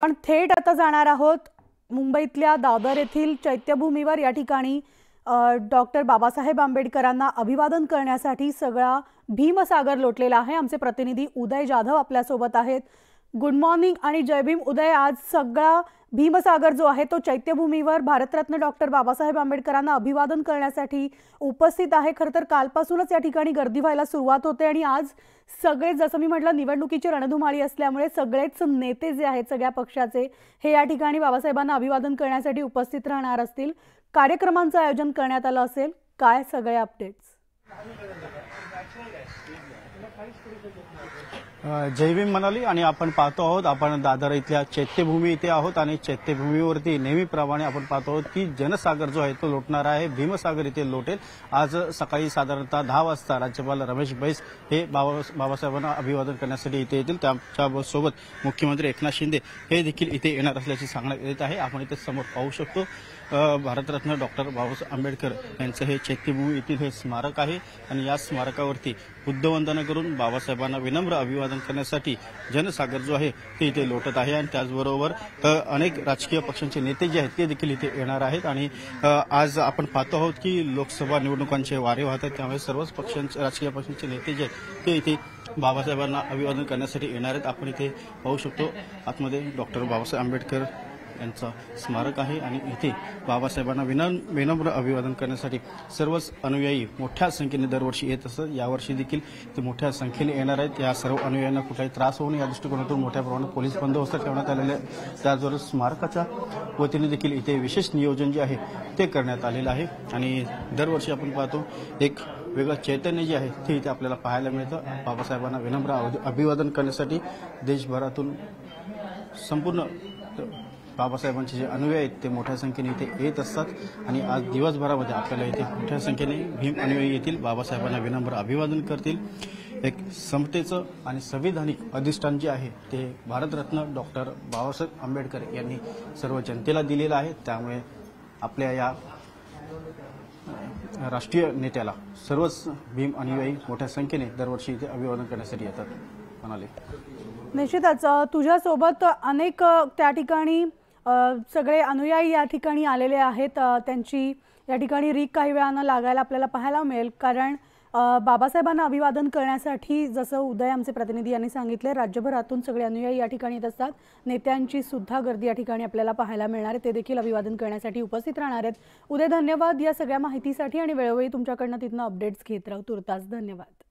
पण थेट आता जाणार आहोत मुंबईतल्या दादर येथील चैत्यभूमीवर। या ठिकाणी डॉक्टर बाबासाहेब आंबेडकरांना अभिवादन करण्यासाठी सगळा भीमसागर लोटलेला आहे। आमचे प्रतिनिधी उदय जाधव आपल्या सोबत आहेत। गुड मॉर्निंग आणि जय भीम उदय। आज सगळा भीमसागर जो आहे तो चैत्यभूमीवर भारतरत्न डॉक्टर बाबासाहेब आंबेडकरांना अभिवादन करण्यासाठी उपस्थित आहे। खरं तर कालपासूनच या ठिकाणी गर्दी व्हायला सुरुवात होते आणि आज सगळे जसं मी म्हटलं निवडणुकीची रणधुमाळी असल्यामुळे सगळेच नेते जे आहेत सगळ्या पक्षाचे हे या ठिकाणी बाबासाहेबांना अभिवादन करण्यासाठी उपस्थित राहणार असतील। कार्यक्रमांचं आयोजन करण्यात आलं असेल। काय सगळे अपडेट्स? जय भीम मनाली। आणि आपण पाहतो आहोत आपण दादर इथल्या चैत्यभूमी इथे आहोत आणि चैत्यभूमीवरती नेहमीप्रमाणे आपण पाहतो आहोत की जनसागर जो आहे तो लोटणार आहे। भीमसागर इथे लोटेल। आज सकाळी साधारणतः 10 वाजता राज्यपाल रमेश बैस हे बाबासाहेबांना अभिवादन करण्यासाठी इथे येतील। त्याच्यासोबत मुख्यमंत्री एकनाथ शिंदे हे देखील इथे येणार असल्याचे सांगण्यात येत आहे। आपण इथे समोर पाहू शकतो भारतरत्न डॉक्टर बाबासाहेब आंबेडकर यांचं हे चैत्यभूमी येथील हे स्मारक आहे आणि या स्मारकावरती बुद्धवंदना करून बाबासाहेबांना विनम्र अभिवादन करण्यासाठी जनसागर जो आहे ते इथे लोटत आहे। आणि त्याचबरोबर अनेक राजकीय पक्षांचे नेते जे आहेत ते देखील इथे येणार आहेत। आणि आज आपण पाहतो आहोत की लोकसभा निवडणुकांचे वारे वाहत आहेत, त्यामुळे सर्वच पक्षांचे राजकीय पक्षांचे नेते जे आहेत ते इथे बाबासाहेबांना अभिवादन करण्यासाठी येणार आहेत। आपण इथे पाहू शकतो आतमध्ये डॉक्टर बाबासाहेब आंबेडकर यांचं स्मारक आहे आणि इथे बाबासाहेबांना विनम्र अभिवादन करण्यासाठी सर्वच अनुयायी मोठ्या संख्येने दरवर्षी येत असतात। यावर्षी देखील ते मोठ्या संख्येने येणार आहेत। या सर्व अनुयायांना कुठलाही त्रास होऊ नये या दृष्टिकोनातून मोठ्या प्रमाणात पोलीस बंदोबस्त ठेवण्यात आलेले आहे। त्याचबरोबर स्मारकाच्या वतीने देखील इथे विशेष नियोजन जे आहे ते करण्यात आलेलं आहे। आणि दरवर्षी आपण पाहतो एक वेगळं चैतन्य जे आहे ते इथे आपल्याला पाहायला मिळतं। बाबासाहेबांना विनम्र अभिवादन करण्यासाठी देशभरातून संपूर्ण बाबासाहेबांचे जे अनुयायी आहेत ते मोठ्या संख्येने इथे येत असतात। आणि आज दिवसभरामध्ये आपल्याला इथे मोठ्या संख्येने भीम अनुयायी येतील, बाबासाहेबांना विनम्र अभिवादन करतील। एक समतेचं आणि संविधानिक अधिष्ठान जे आहे ते भारतरत्न डॉक्टर बाबासाहेब आंबेडकर यांनी सर्व जनतेला दिलेलं आहे। त्यामुळे आपल्या या राष्ट्रीय नेत्याला सर्वच भीम अनुयायी मोठ्या संख्येने दरवर्षी इथे अभिवादन करण्यासाठी येतात। म्हणाले निश्चितच तुझ्यासोबत अनेक त्या ठिकाणी सगळे अनुयायी या ठिकाणी आलेले आहेत। त्यांची या ठिकाणी रीक काही वेळानं लागायला आपल्याला पाहायला मिळेल, कारण बाबासाहेबांना अभिवादन करण्यासाठी जसं उदय आमचे प्रतिनिधी यांनी सांगितले राज्यभरातून सगळे अनुयायी या ठिकाणी येत असतात। नेत्यांची सुद्धा गर्दी या ठिकाणी आपल्याला पाहायला मिळणार आहे, ते देखील अभिवादन करण्यासाठी उपस्थित राहणार आहेत। उदय धन्यवाद या सगळ्या माहितीसाठी आणि वेळोवेळी तुमच्याकडनं तिथनं अपडेट्स घेत राहू। तुर्तास धन्यवाद।